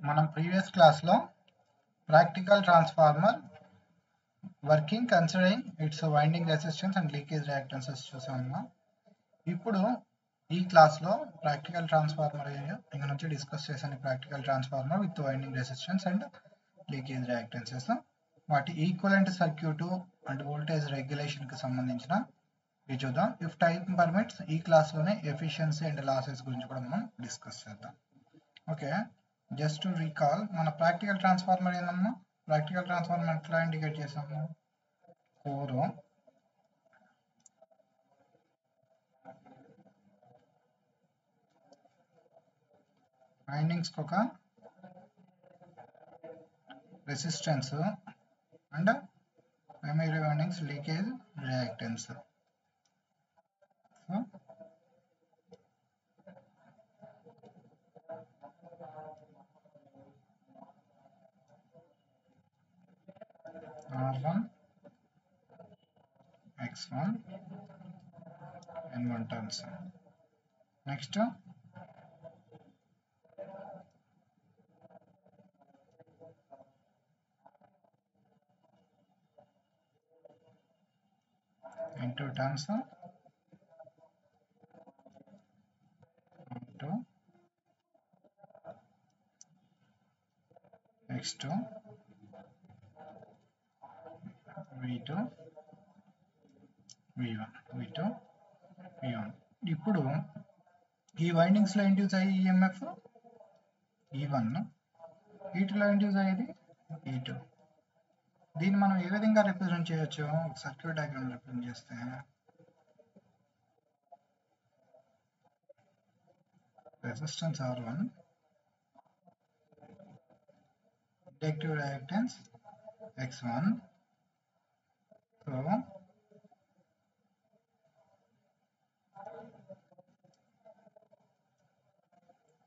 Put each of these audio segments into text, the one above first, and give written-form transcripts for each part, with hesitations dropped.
మనం ప్రీవియస్ క్లాస్లో practical transformer working considering its winding resistance and leakage reactances చూసాము. ఇప్పుడు ఈ క్లాస్లో ప్రాక్టికల్ ట్రాన్స్ఫార్మర్ ఇంకా నుంచి డిస్కస్ చేశాను. Practical transformer with winding resistance and leakage reactances, వాటి ఈక్వలెంట్ సర్క్యూట్ అండ్ వోల్టేజ్ రెగ్యులేషన్కి సంబంధించిన ఇవి చూద్దాం. ఇఫ్ టైం పర్మిట్స్ ఈ క్లాస్లోనే ఎఫిషియన్సీ అండ్ లాసెస్ గురించి కూడా మనం డిస్కస్ చేద్దాం. ఓకే, జస్ట్ టు రీకాల్, మన ప్రాక్టికల్ ట్రాన్స్ఫార్మర్ ఏందమ్మా? ప్రాక్టికల్ ట్రాన్స్ఫార్మర్ ఎట్లా ఇండికేట్ చేసాము? కోరు, వైండింగ్స్కి ఒక resistance and primary windings leakage reactance. So R1 X1 N1 turns. Next N2 turns N2. Next V2 V1 V2 V1. ఇప్పుడు ఈ వైండింగ్స్లో ఇండ్యూస్ అయ్యే ఈఎంఎఫ్ E1, వీటిలో ఇండ్యూస్ అయ్యేది E2. దీన్ని మనం ఏ విధంగా రిప్రజెంట్ చేయొచ్చు? సర్క్యూట్ డయాగ్రామ్ రిప్రజెంట్ చేస్తే resistance R1, inductive reactance X1. So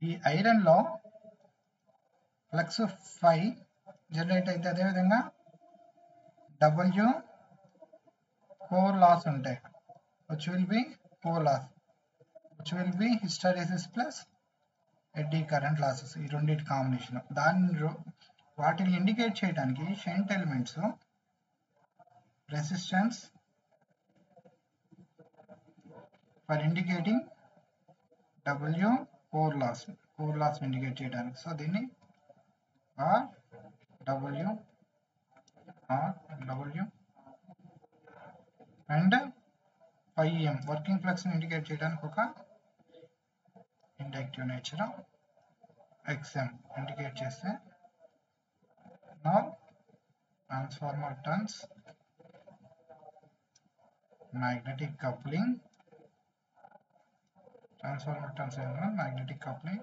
ఈ ఐరన్ లో ఫ్లక్స్ ఫై జనరేట్ అయితే అదేవిధంగా W కోర్ లాస్ ఉంటాయి, which will be core loss, which will be hysteresis plus eddy current losses. ఈ రెండింటి కాంబినేషన్. వాటిని ఇండికేట్ చేయడానికి shunt elements resistance for indicating W core loss indicate చేయడానికి. సో దీన్ని W and φm working flux indicate చేయడానికి ఒక inductive nature XM indicate చేస్తే now transformer turns magnetic coupling. Transformer turns magnetic coupling.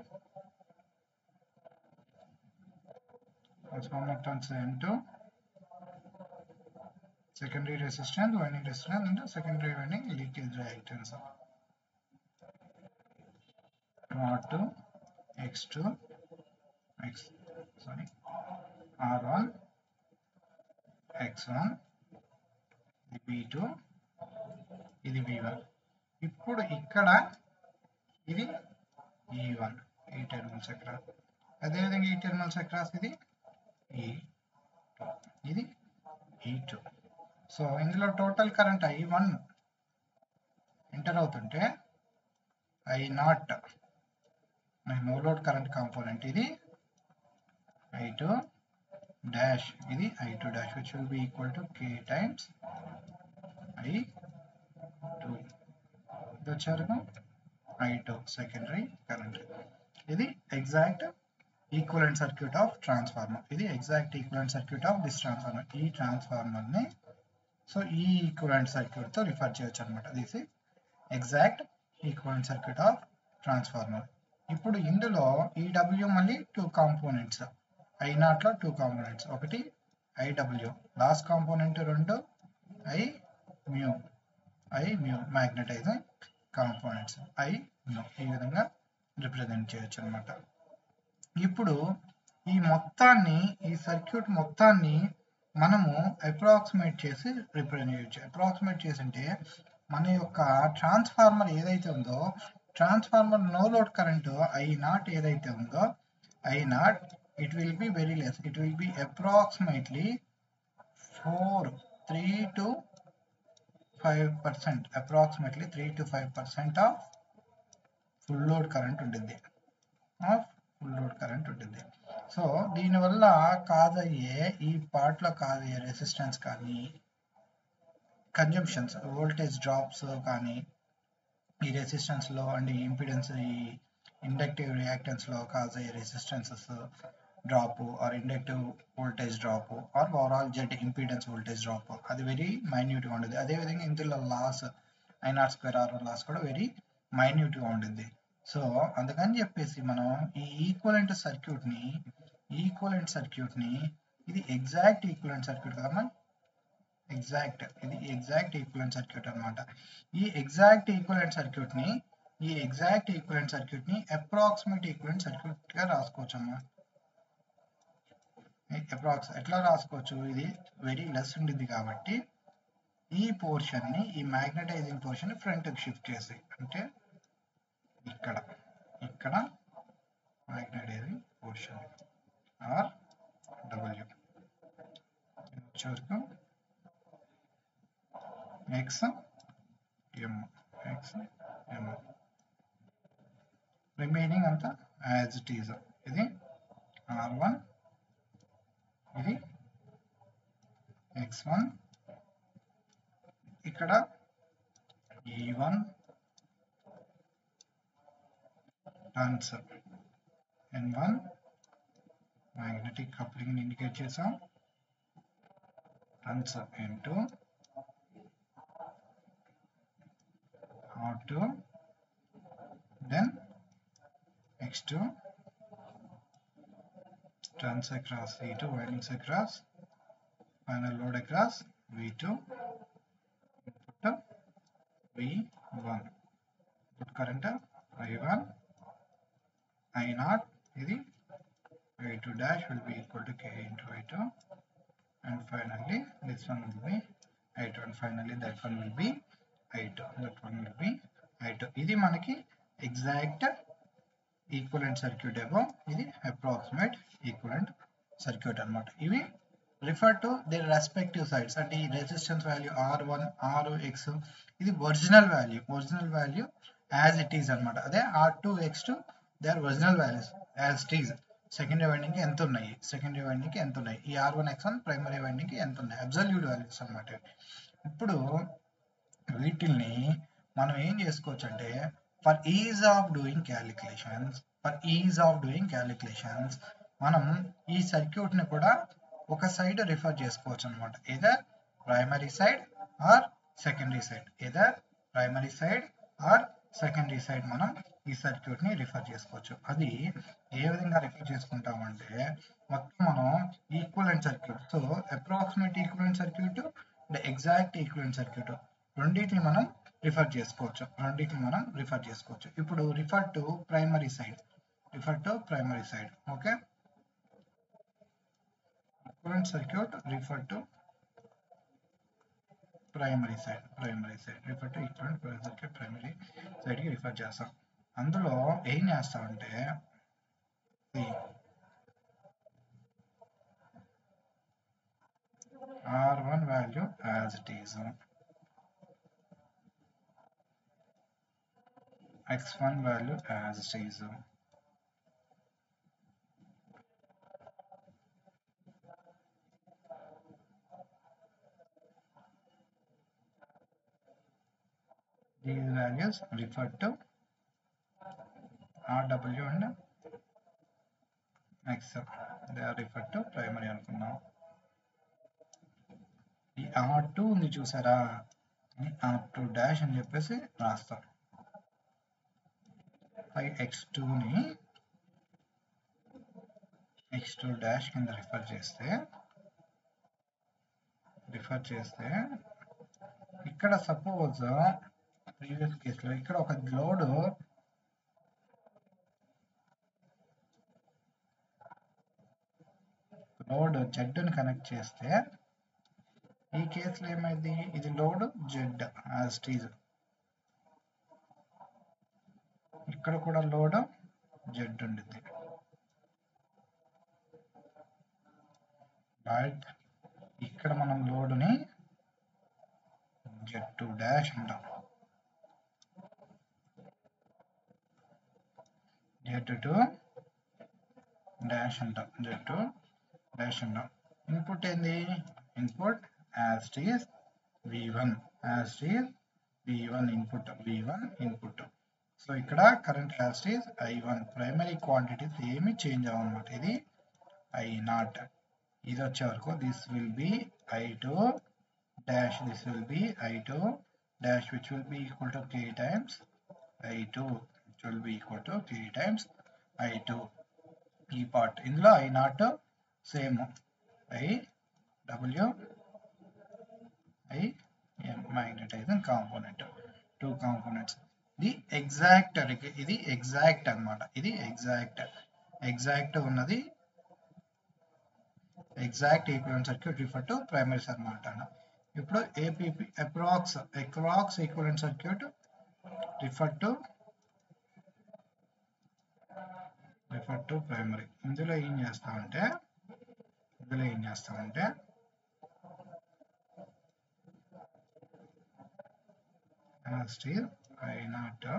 Transformer turns into secondary resistance, winding resistance, and secondary winding leakage reactance. R2 X2 R1 X1 V2 ఇది V1. ఇప్పుడు ఇక్కడ ఇది E1, ఈ terminals across. అదేవిధంగా ఈ terminals across ఇది E2, ఇది E2. So ఇందులో టోటల్ కరెంట్ I1 ఎంటర్ అవుతుంటే I0 no load current component ఇది I2 డాష్, ఇది I2 dash, which will be equal to K times I2. ఇది వచ్చారు I2 సెకండరీ కరెంట్. ఇది exact equivalent circuit of transformer. ఇది exact equivalent circuit of this transformer. ఈ ట్రాన్స్ఫార్మర్ని so ఈ equivalent సర్క్యూట్తో రిఫర్ చేయొచ్చు అనమాట. This is exact equivalent circuit of transformer. ఇప్పుడు ఇందులో ఈ W మళ్ళీ 2 కాంపోనెంట్స్, I0లో 2 కాంపోనెంట్స్, ఒకటి IW loss component, 2 I mu magnetising components I mu. ఈ విధంగా రిప్రజెంట్ చేయొచ్చు అనమాట. ఇప్పుడు ఈ మొత్తాన్ని, ఈ సర్క్యూట్ మొత్తాన్ని మనము అప్రాక్సిమేట్ చేసి రిప్రజెంట్ చేయొచ్చు. అప్రాక్సిమేట్ చేసి అంటే మన యొక్క ట్రాన్స్ఫార్మర్ ఏదైతే ఉందో, transformer no load current I0 ఏదైతే ఉందో I0 it will be very less. It will be approximately 3 to 5%, approximately 3 to 5% of full load current ఉంటుంది. సో దీనివల్ల కాజ్ అయ్యే ఈ పార్ట్లో కాజ్ అయ్యే రెసిస్టెన్స్ కానీ కన్జంప్షన్స్ వోల్టేజ్ డ్రాప్స్ కానీ ఈ రెసిస్టెన్స్లో అండ్ ఈ ఇంపిడెన్స్ ఈ ఇండక్టివ్ రియాక్టెన్స్లో కాజ్ అయ్యే resistances drop or inductive voltage drop or overall Z impedance voltage drop అది వెరీ మైన్యూట్గా ఉంటుంది. అదేవిధంగా ఇందులో లాస్ I0² R1 లాస్ కూడా వెరీ మైన్యూట్గా ఉంటుంది. సో అందుకని చెప్పేసి మనం ఈ ఈక్వలెంట్ సర్క్యూట్ని ఇది ఎగ్జాక్ట్ ఈక్వలెంట్ సర్క్యూట్ కదమ్మా, ఇది ఎగ్జాక్ట్ ఈక్వలెంట్ సర్క్యూట్ అనమాట. ఈ ఎగ్జాక్ట్ ఈక్వలెంట్ సర్క్యూట్ని అప్రాక్సిమేట్ ఈక్వలెంట్ సర్క్యూట్గా రాసుకోవచ్చమ్మా. ఎట్లా రాసుకోవచ్చు, ఇది వెరీ లెస్ ఉండింది కాబట్టి ఈ పోర్షన్ని ఈ మ్యాగ్నటైజింగ్ పోర్షన్ ఫ్రంట్కి షిఫ్ట్ చేసి అంటే ఇక్కడ మ్యాగ్నటైజింగ్ పోర్షన్ ఆర్ డబ్ల్యూ వచ్చే వరకు ఎక్స్ ఎం రిమైనింగ్ అంతా యాజ్ ఇట్ ఈజ్. ఇది R1, ఇది X1, ఇక్కడ E1 turns N1 magnetic coupling indicate చేసాం, turns N2 R2, then X2 turns across E2 windings across, final load across V2, input V1, input current I1, I0, ఇది I2 dash will be equal to K into I2, and finally this one will be I2, and finally that one will be I2, ఇది మనకి exact equivalent circuit ఏమో, ఇది approximate equivalent circuit అనమాట. ఇవి refer to the respective sides అంటే ఈ resistance value R1 RX ఇది original value as it is అనమాట. అదే R2 X2 they are original values as it is. Secondary వైండింగ్కి ఎంత ఉన్నాయి, ఈ R1 X1 ప్రైమరీ వైండింగ్కి ఎంత ఉన్నాయి, అబ్సల్యూట్ వాల్యూస్ అనమాట. ఇప్పుడు వీటిల్ని మనం ఏం చేసుకోవచ్చు అంటే for ease of doing calculations మనం ఈ సర్క్యూట్ని కూడా ఒక సైడ్ రిఫర్ చేసుకోవచ్చు అనమాట. Either primary side or secondary side మనం ఈ సర్క్యూట్ని రిఫర్ చేసుకోవచ్చు. అది ఏ విధంగా రిఫర్ చేసుకుంటామంటే మొత్తం మనం equivalent circuit, so approximate equivalent circuit and exact equivalent circuit రెండింటిని మనం రిఫర్ చేసుకోవచ్చు. ఇప్పుడు refer to primary side, okay. Equivalent circuit refer to primary side, primary సైడ్కి రిఫర్ చేస్తాం. అందులో ఏం చేస్తామంటే R1 value as it is, X1 value as it is, these values refer to RW and XF, they are referred to primary అనుకున్నాం. ఈ R2 ఉంది చూసారా, R2 dash అని చెప్పేసి రాస్తాం. X2ని X2 డాష్ కింద రిఫర్ చేస్తే ఇక్కడ సపోజ్ ప్రీవియస్ కేసులో ఇక్కడ ఒక లోడ్ జెడ్ని కనెక్ట్ చేస్తే ఈ కేసులో ఏమైంది, ఇది load Z as it is, ఇక్కడ కూడా లోడ్ జెడ్ ఉండింది. రైట్. ఇక్కడ మనం లోడ్ని Z2 డాష్ అంటాం, Z2 డాష్ అంటాం, Z2 డాష్ అంటాం. ఇన్పుట్ ఏంది? Input as it is V1, as it is V1 input, V1 input. So ఇక్కడ current as it is I1. Primary quantities ఏమి చేంజ్ అవ్వనమాట. ఇది I0. ఇది వచ్చే వరకు this will be I2 dash, this will be I2 dash, which will be equal to K times I2, which will be equal to K times I2. ఈ part ఇందులో I0 same IW I magnetizing component, 2 components. ఇది exact అన్నమాట. ఇది exact ఉన్నది, exact equivalent circuit refer to primaries అన్నమాట. ఇప్పుడు ఏపీపీ అక్రాక్స్ equivalent circuit refer to primary. ఇందులో ఏం చేస్తామంటే స్టిల్ I0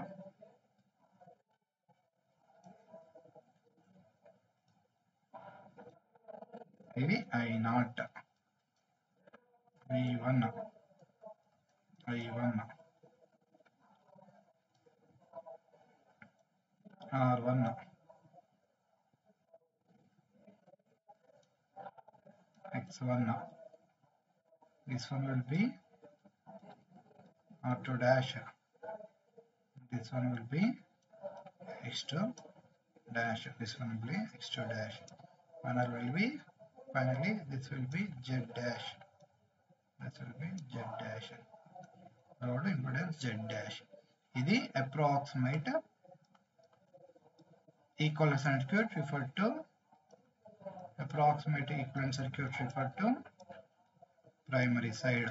ఇది I0 V1 I1 R1 X1. This one will be R2 dash, this one will be X2 dash, this one will be X2 dash. Finally this will be Z dash, load impedance Z dash. ఇది approximate equivalent circuit referred to primary side.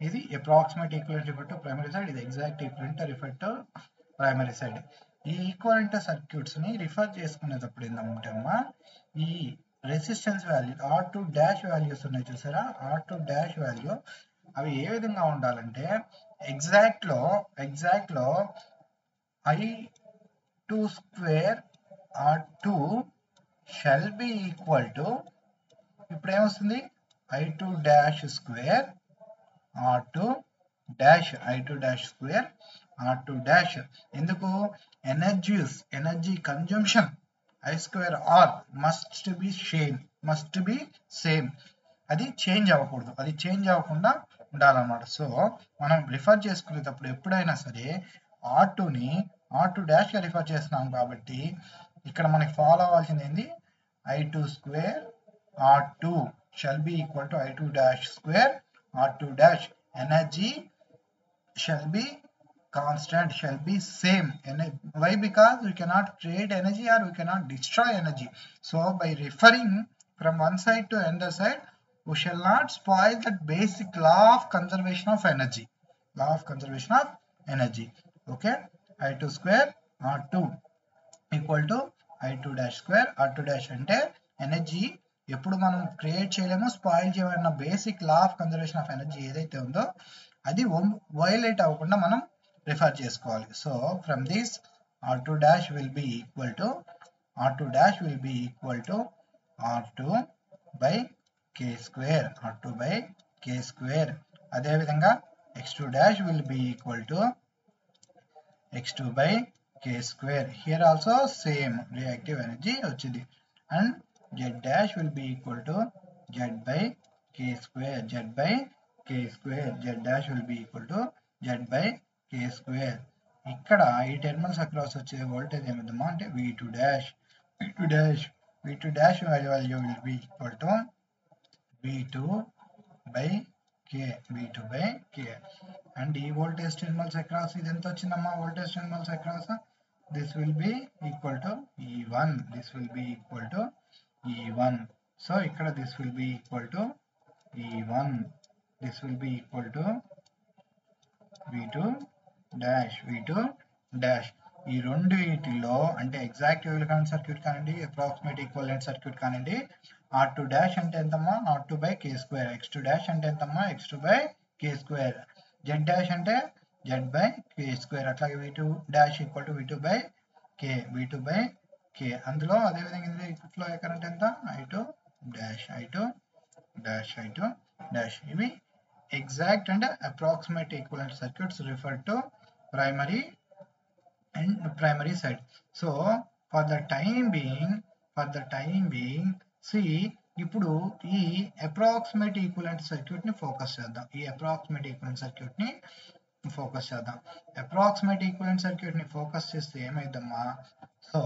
ఇది approximate equivalent referred to primary side, ఇది exact equivalent referred to primary side. ఈ equivalent circuits ని refer చేసుకునేటప్పుడు ఏంటంటే అమ్మా, ఈ resistance value R2 dash values ఉన్నాయి చూసారా, R2 డాష్ వాల్యూ అవి ఏ విధంగా ఉండాలంటే ఎగ్జాక్ట్ లో I2 square R2 shall be equal to, ఇప్పుడు ఏమొస్తుంది I2 dash square R2 dash square R2 dash. ఎందుకు? Energy consumption I square R must be same. అది చేంజ్ అవ్వకూడదు, అది చేంజ్ అవ్వకుండా ఉండాలన్నమాట. సో మనం రిఫర్ చేసుకునేటప్పుడు ఎప్పుడైనా సరే R2 డాష్ గా రిఫర్ చేస్తున్నాం కాబట్టి ఇక్కడ మనకి ఫాలో అవ్వాల్సింది ఏంది? I2 square R2 shall be equal to I2 dash square R2 dash. Energy shall be constant, shall be same. Why? Because we cannot create energy or we cannot destroy energy. So by referring from one side to another side, we shall not spoil that basic law of conservation of energy. Okay, I2 square R2 equal to I2 dash square R2 dash అంటే energy ఎప్పుడు మనం create చేయలేము, spoil చేయమన్న basic law of conservation of energy ఏదైతే ఉందో అది violate అవ్వకుండా మనం రిఫర్ చేసుకోవాలి. So from this R2 dash will be equal to R2 by K square, అదే విధంగా X2 dash will be equal to X2 by K square. Here also same reactive energy వచ్చింది. And Z dash will be equal to Z by K square, Z dash will be equal to Z by K square. ఇక్కడ ఈ terminals across వచ్చే voltage ఏమిద్దామా అంటే V2 dash value will be equal to V2 by K. And ఈ voltage terminals across ఇది ఎంత వచ్చిందమ్మా? Voltage terminals across this will be equal to E1. So ఇక్కడ this will be equal to E1. This will be equal to V2 dash. ఈ రెండు వీటిల్లో అంటే exact equivalent circuit కానివ్వండి, అప్రాక్సిమేట్ ఈక్వివలెంట్ సర్క్యూట్ కానివ్వండి, R2 డాష్ అంటే ఎంతమ్మా R2 by K square, X2 dash అంటే ఎంతమ్మా X2 by K square, Z dash అంటే Z బై K స్క్వేర్, అట్లాగే V2 dash equal to V2 by K, V2 by K. అందులో అదేవిధంగా ఇందులో ఫ్లో కరెంట్ ఎంత I2 dash, I2 dash, I2 dash. ఇవి exact and approximate equivalent circuits refer to primary and primary side. So for the time being see ఇప్పుడు ఈ approximate equivalent circuit ని focus చేద్దాం. Approximate equivalent circuit ని focus చేస్తే ఏమైందమ్మా, so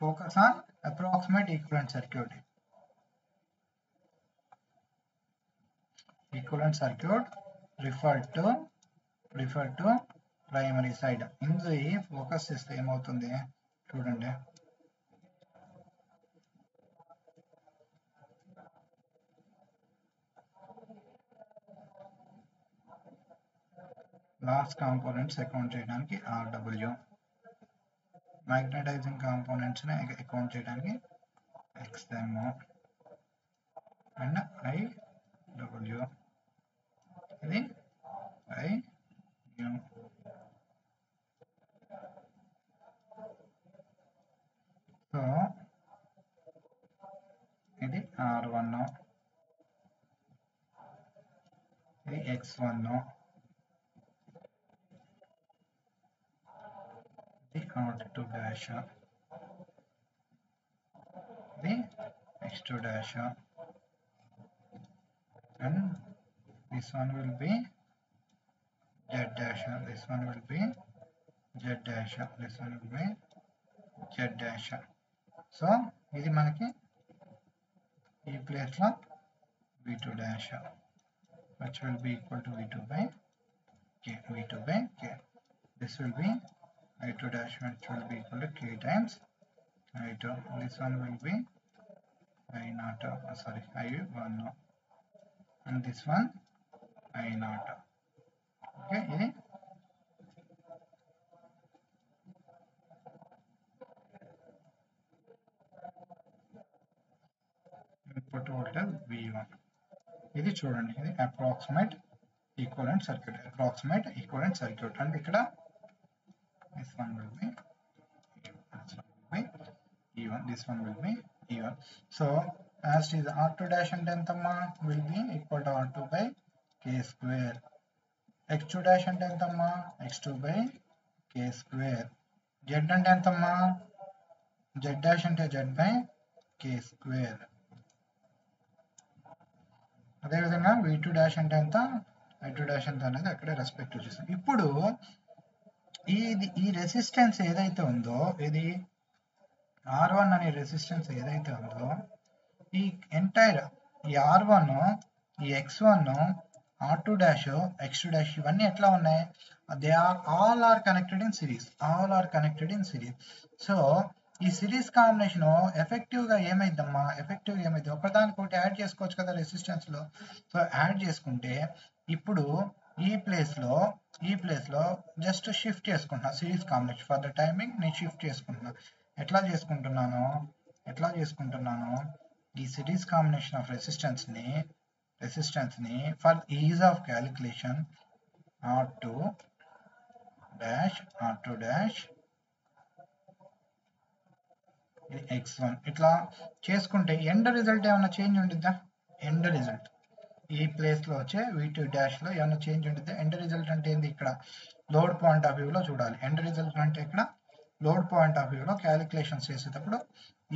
focus on approximate equivalent circuit. Equivalent circuit refer to primary side. ఇందులో focus చేస్తే ఏమవుతుంది చూడండి. లాస్ కాంపోనెంట్స్ అకౌంట్ చేయడానికి RW, మ్యాగ్నెటైజింగ్ కాంపోనెంట్స్ ని అకౌంట్ చేయడానికి XM అండ్ IW, ఇది IU. సో ఇది R1, ఇది X1, ఇది R2 dash, ఇది X2 dash, and this one will be Z dash, this one will be Z dash, this one will be Z dash. So ఇది మనకి ఈ place లో V2 dash, which will be equal to V2 by K, V2 by K. This will be I2 dash, which will be equal to K times I2. This one will be I0, sorry, I1, and this one I0. Okay, ఇది input voltage V1. ఇది చూడండి, ఇది approximate equivalent circuit, అంటే ఇక్కడ this one will be E1, this one will be E1. So as is R2 dash and entamma will be equal to R2 by K square, X2 dash and entamma X2 by K square, Z and entamma Z dash and Z by K square. అదే విధంగా V2 dash అంటే ఎంత, I2 dash ఎంత అనేది అక్కడే respect చేస్తాం. ఇప్పుడు ఈ రెసిస్టెన్స్ ఏదైతే ఉందో, ఇది R1 అనే రెసిస్టెన్స్ ఏదైతే ఉందో, ఈ ఎంటైర్ ఈ R1, ఈ X1, R2 dash, X2 dash ఇవన్నీ ఎట్లా ఉన్నాయి, they all are connected in series. So ఈ సిరీస్ కాంబినేషన్ ఎఫెక్టివ్ గా ఏమైందమ్మా, ఒకదానికొకటి యాడ్ చేసుకోవచ్చు కదా రెసిస్టెన్స్ లో. సో యాడ్ చేసుకుంటే ఇప్పుడు ఈ ప్లేస్ లో జస్ట్ షిఫ్ట్ చేసుకుంటున్నా series combination. For the timing నేను షిఫ్ట్ చేసుకుంటున్నా. ఎట్లా చేసుకుంటున్నాను ఈ సిరీస్ కాంబినేషన్ ఆఫ్ రెసిస్టెన్స్ ని for ease of calculation R2 dash X1 ఇట్లా చేసుకుంటే ఎండ్ రిజల్ట్ ఏమైనా చేంజ్ ఉంటుందా, ఎండ్ రిజల్ట్ ఈ ప్లేస్ లో వచ్చే V2 dash లో ఏమైనా చేంజ్ ఉంటుంది. ఎండ్ రిజల్ట్ అంటే ఏంది, ఇక్కడ లోడ్ పాయింట్ ఆఫ్ వ్యూ లో చూడాలి. ఎండ్ రిజల్ట్ అంటే ఇక్కడ లోడ్ పాయింట్ ఆఫ్ వ్యూ లో క్యాలిక్యులేషన్స్ చేసేటప్పుడు,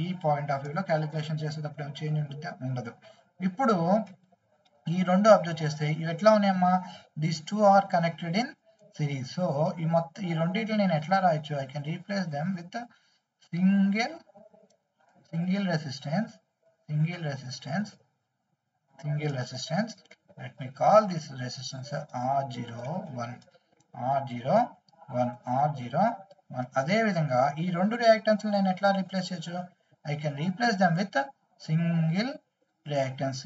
ఈ పాయింట్ ఆఫ్ వ్యూ లో క్యాలిక్యులేషన్ చేసేటప్పుడు ఏమైనా చేంజ్ ఉంటుందా, ఉండదు. ఇప్పుడు ఈ రెండు అబ్జర్వ్ చేస్తే ఇవి ఎట్లా ఉన్నాయమ్మా, these two are connected in series. So ఈ రెండింటిని నేను ఎట్లా రాయొచ్చు, I can replace them with single resistance. Let me call this resistance R01. అదే విధంగా ఈ రెండు రియాక్టెన్స్ నేను ఎట్లా రీప్లేస్ చేయొచ్చు, I can replace them with single reactance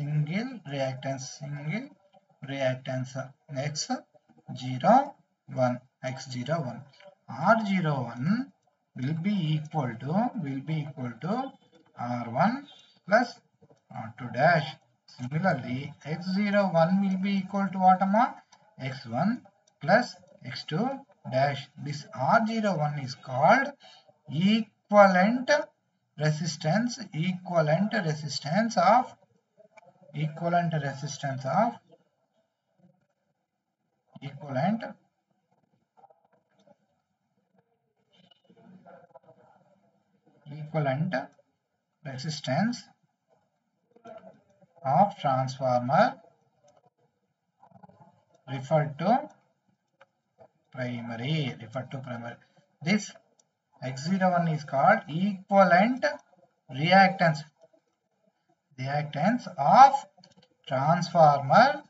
X01. R01 will be equal to R1 plus R2 dash. Similarly, X01 will be equal to what, amma? X1 plus X2 dash. This R01 is called equivalent resistance of equivalent resistance of equivalent resistance of transformer referred to primary. This X01 is called equivalent reactance of transformer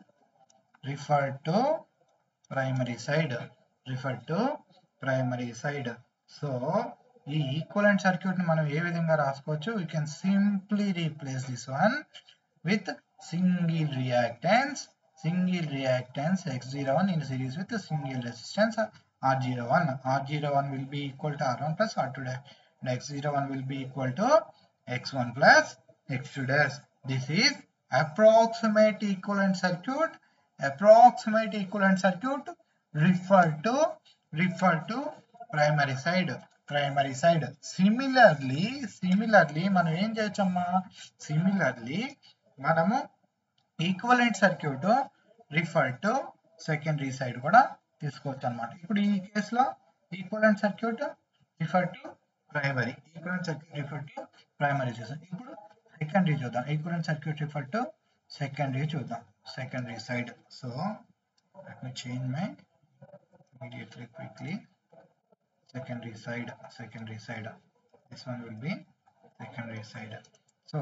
referred to primary side. So ఈ equivalent circuit ని మనం ఏ విధంగా రాసుకోవచ్చు? We can simply replace this one with single reactance X01 in series with single resistance R01. R01 will be equal to R1 plus R2 dash, and X01 will be equal to X1 plus X2 dash. This is approximate equivalent circuit referred to primary side. Similarly మనం ఏం చేయొచ్చమ్మా? మనము equivalent circuit refer to secondary side కూడా తీసుకోవచ్చు అన్నమాట. ఇప్పుడు ఈ కేసులో equivalent circuit refer to primary చూసాం. ఇప్పుడు సెకండరీ చూద్దాం. Equivalent circuit refer to secondary చూద్దాం. Secondary side. So let me change my immediately quickly. Secondary side. This one will be secondary side. So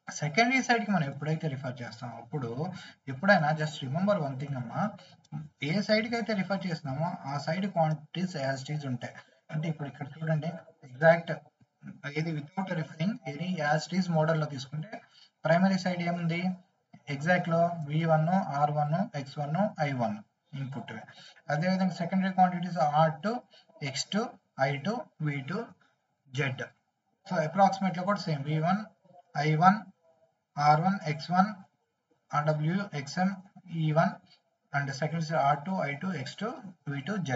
secondary side కి మనం ఎప్పుడైతే refer చేస్తామో అప్పుడు ఎప్పుడైనా జస్ట్ రిమెంబర్ వన్ థింగ్ అమ్మా, ఏ side కి అయితే రిఫర్ చేస్తున్నామో ఆ side quantities as it is ఉంటాయి. అంటే ఇప్పుడు ఇక్కడ చూడండి, ఎగ్జాక్ట్ ఇది వితౌట్ రిఫరింగ్ ఇది యాజ్ ఇట్ ఈజ్ మోడల్లో తీసుకుంటే ప్రైమరీ సైడ్ ఏముంది? ఎగ్జాక్ట్ లో V1 R1 X1 I1 input. అదేవిధంగా secondary quantities R2 X2 I2 V2 Z. So approximate లో కూడా same V1 I1 R1 X1 RW XM E1 and second R2 I2 X2 V2 Z.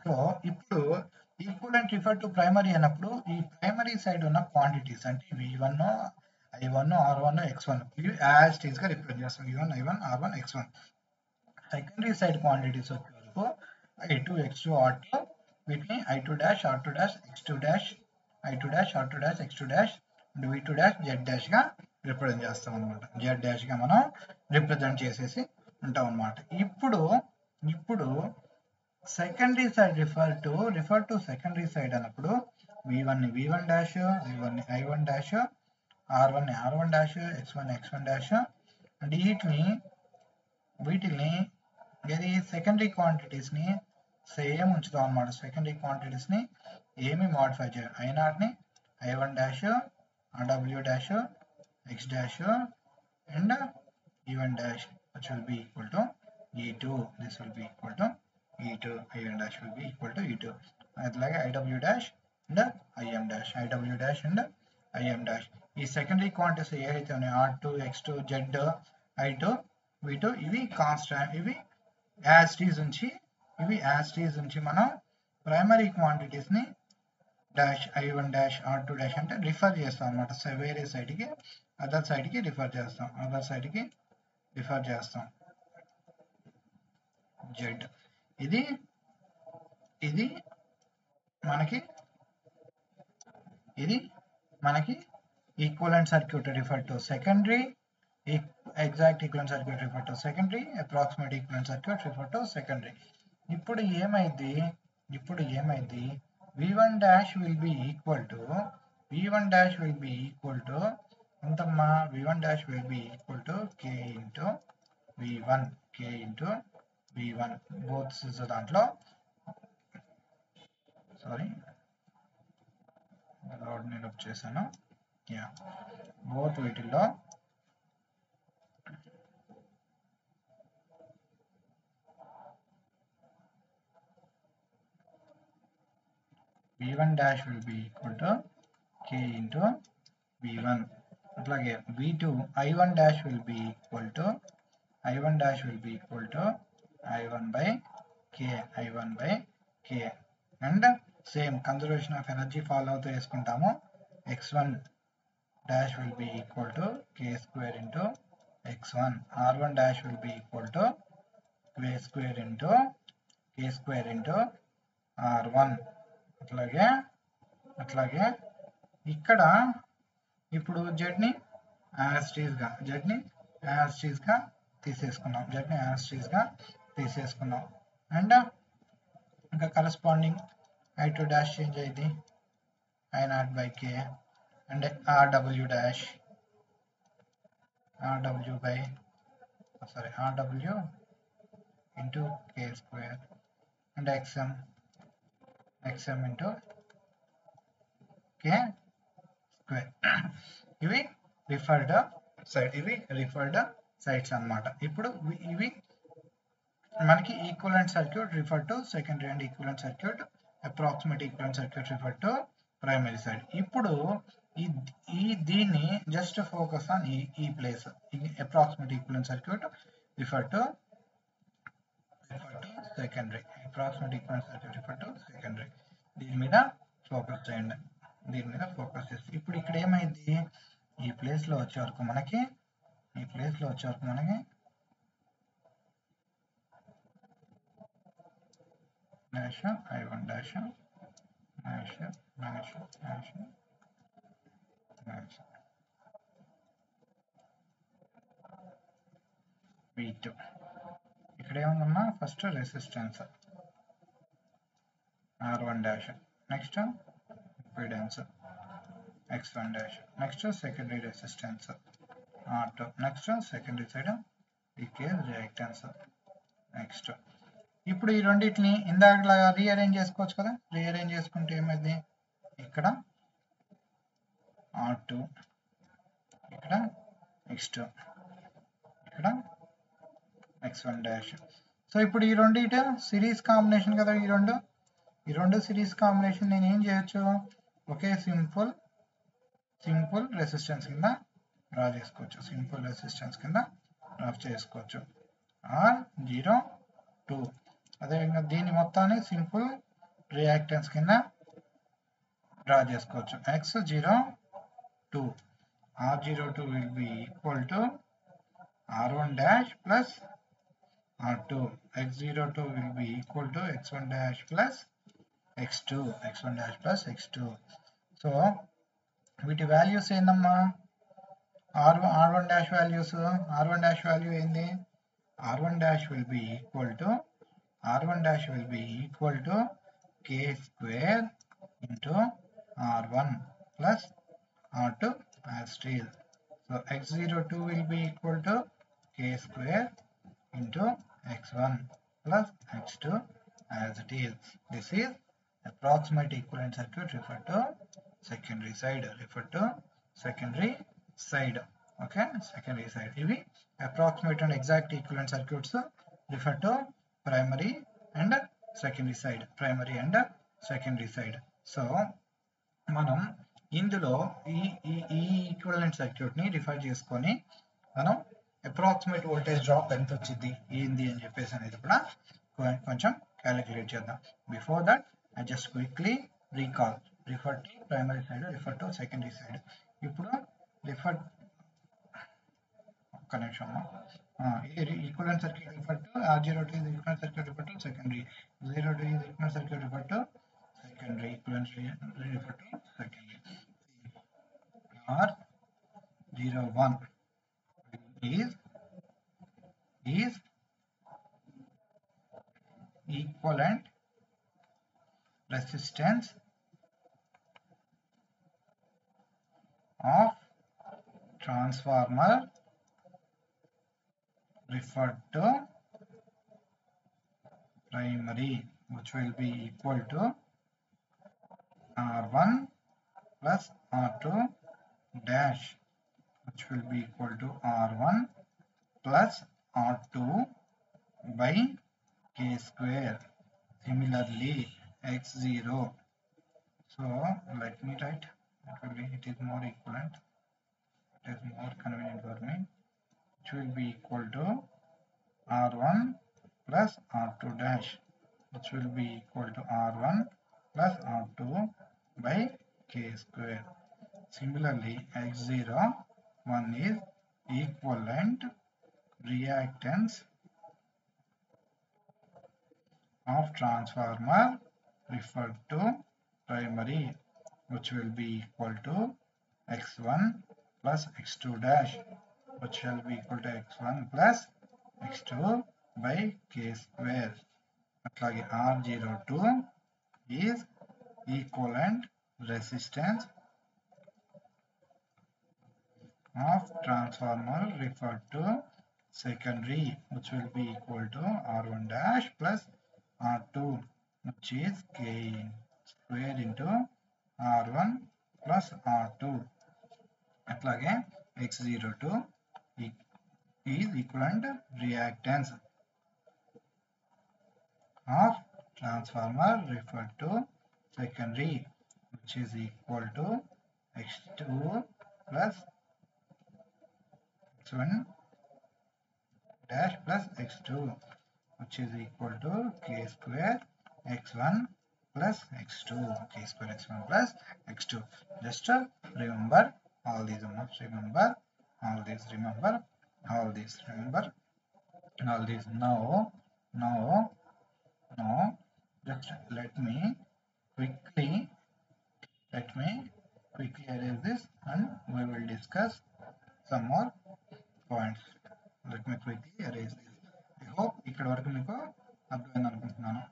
So ఇప్పుడు equivalent refer to primary అన్నప్పుడు ఈ primary side ఉన్న quantities అంటే V1 I1 R1 X1 ఇవి as it is గా represent చేస్తాం. V1 I1 R1 X1. Secondary side quantities వచ్చే వరకు I2 X2 R2 వీటిని I2 dash R2 dash X2 dash I2 dash R2 dash X2 dash V2 dash Z dash గా represent చేస్తాం అనమాట. Z dash గా మనం రిప్రజెంట్ చేసేసి ఉంటాం అనమాట. ఇప్పుడు secondary side refer to secondary side అన్నప్పుడు V1 V1 dash I1 dash R1 R1 dash X1 X1 dash and వీటిని ఇది సెకండరీ క్వాంటిటీస్ ని సేమ్ ఉంచుతాం అనమాట. సెకండరీ క్వాంటిటీస్ ని ఏమి మోడిఫై చేయాలి. I0 ని I1 dash RW dash X dash and E1 dash which will be equal to E2. This will be equal to E2. I1 dash will be equal to E2. అట్లాగే IW dash and IM dash and IM dash. ఈ secondary quantities ఏవైతే ఉన్నాయో R2 X2 Z I2 V2 ఇవి constant, ఇవి as it is ఉంచి మనం primary quantities ని dash I1 dash R2 dash అంటే రిఫర్ చేస్తాం అనమాట. వేరే సైడ్ కి అదర్ సైడ్ కి రిఫర్ చేస్తాం. Z ఇది మనకి equivalent circuit refer to secondary, exact equivalent circuit refer to secondary, approximate equivalent circuit refer to secondary. ఇప్పుడు ఏమైంది V1 dash will be equal to ఎంతమ్మా? V1 dash will be equal to K into V1 both దాంట్లో sorry నేను వచ్చేసాను. Both వీటిల్లో v1 dash will be equal to k into v1. అట్లాగే v2 i1 dash will be equal to i1 by k and same conservation of energy follow అవుతూ వేసుకుంటాము. x1 dash will be equal to k square into x1. r1 dash will be equal to k square into r1. అట్లాగే ఇక్కడ ఇప్పుడు z ని as tease గా తీసేసుకున్నాం. And ఇంకా corresponding i2 dash change అయింది i0 by k and rw into k square and xm into k square. ఇవి referred sides అన్నమాట. ఇప్పుడు ఇవి మనకి equivalent circuit refer to secondary and equivalent circuit approximate equivalent circuit refer to primary side. ఇప్పుడు దీన్ని just focus on ఈ place approximate equivalent circuit refer to secondary. దీని మీద ఫోకస్ చేయండి. ఇప్పుడు ఇక్కడ ఏమైంది, ఈ ప్లేస్ లో వచ్చే వరకు మనకి డాష్ i1 డాష్ v2. ఇక్కడ ఏముందమ్మా, first resistance r1 dash, next impedance x1 dash, next secondary resistance r2, next secondary side leakage reactance. Next ఇప్పుడు ఈ రెండింటిని ఇందాకలాగా రీఅరేంజ్ చేసుకోవచ్చు కదా. రీఅరేంజ్ చేసుకుంటే ఏమైంది, ఇక్కడ r2, ఇక్కడ x2, ఇక్కడ x1 డాష్. సో ఇప్పుడు ఈ రెండింటి సిరీస్ కాంబినేషన్ కదా. ఈ రెండు సిరీస్ కాంబినేషన్ నేను ఏం చేయొచ్చు, ఒకే సింపుల్ రెసిస్టెన్స్ కింద డ్రా చేసుకోవచ్చు. R02. అదేవిధంగా దీని మొత్తాన్ని సింపుల్ రియాక్టెన్స్ కింద డ్రా చేసుకోవచ్చు. X02. R02 will be equal to R1 dash plus R2. X02 will be equal to X1 dash plus X2. So వీటి వాల్యూస్ ఏందమ్మా, R1 dash values. R1 dash value ఏంది, R1 dash will be equal to k square into R1 plus R2 as it is. So X02 will be equal to k square into X1 plus X2 as it is. This is approximate equivalent circuit referred to secondary side. Okay, secondary side. ఇవి approximate and exact equivalent circuits refer to primary and secondary side. So మనం ఇందులో ఈ equivalent circuit ని refer చేసుకొని మనం approximate voltage drop ఎంత వచ్చింది ఏంది అని చెప్పేసి అనేది కూడా కొంచెం క్యాలిక్యులేట్ చేద్దాం. Before that I just quickly recall, refer to primary side, refer to secondary side. ఇప్పుడు ఒక్క నిమిషం, equivalent circuit refer to R02 is equivalent circuit refer to secondary, 02 is equivalent circuit refer to secondary, equivalent refer to secondary. R01 is equivalent resistance of transformer referred to primary, which will be equal to R1 plus R2 dash, which will be equal to R1 plus R2 by k square. Similarly, X0 So let me write. It is more equivalent. It is more convenient for me. Which will be equal to R1 plus R2 dash, which will be equal to R1 plus R2 by K square. Similarly, X0 1 is equivalent reactance of transformer referred to primary, which will be equal to X1 plus X2 dash, which shall be equal to X1 plus X2 by K square. అట్లాగే R02 is equivalent resistance of transformer referred to secondary, which will be equal to R1 dash plus R2, which is K square into R1 plus R2. అట్లాగే X02 is equivalent reactance of transformer referred to secondary, which is equal to X2 plus X1 dash plus X2, which is equal to K square X1 plus X2, K square X1 plus X2. Just remember all these. Remember all these. Remember all these. Remember all these. Now, just let me quickly erase this, and we will discuss some more points. Let me quickly erase this. I hope ఇక్కడ వరకు మీకు అర్థమైంది అనుకుంటున్నాను.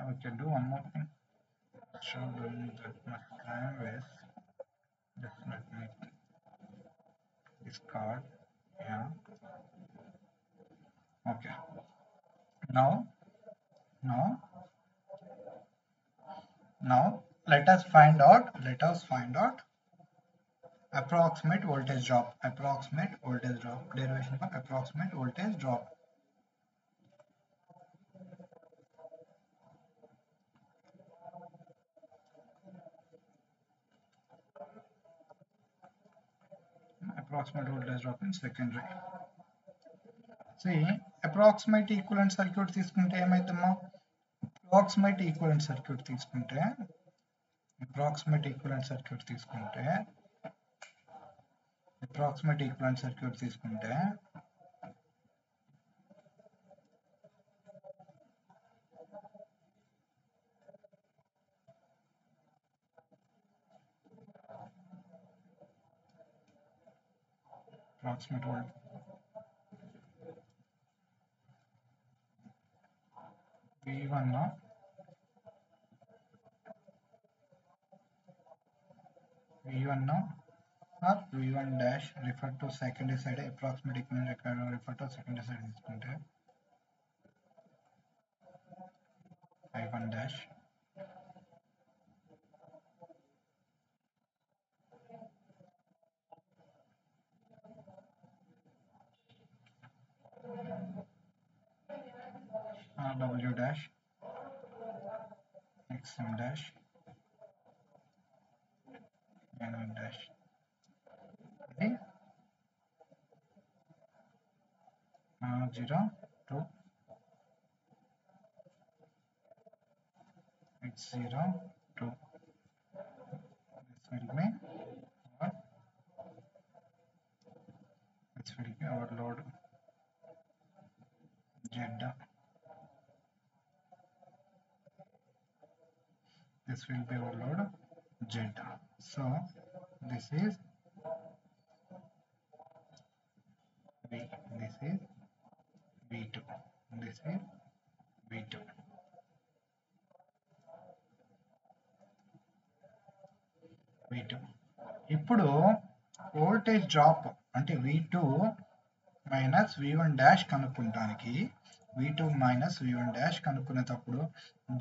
We can do one more thing. So doing that much time waste. Just let me discard. Yeah. Okay. Now let us find out approximate voltage drop. Derivation for approximate voltage drop. Approximate voltage drop in secondary. See, approximate equivalent circuit తీసుకుంటే ఏమైందమ్మా? approximate equivalent circuit తీసుకుంటే approximate equivalent circuit తీసుకుంటే approximate voltage V1 or V1 dash refer to secondary side, approximate equivalent refer to secondary side తీసుకుంటే I1 dash W dash XM dash N1 dash. ఇది 0 to X0 to this will be our load Z. This will be our load Z. So this is V, this is V2, this is V2. V2. ఇప్పుడు voltage drop అంటే V2 minus V1 dash కనుక్కుంటానికి V2 minus V1 dash కనుక్కునేటప్పుడు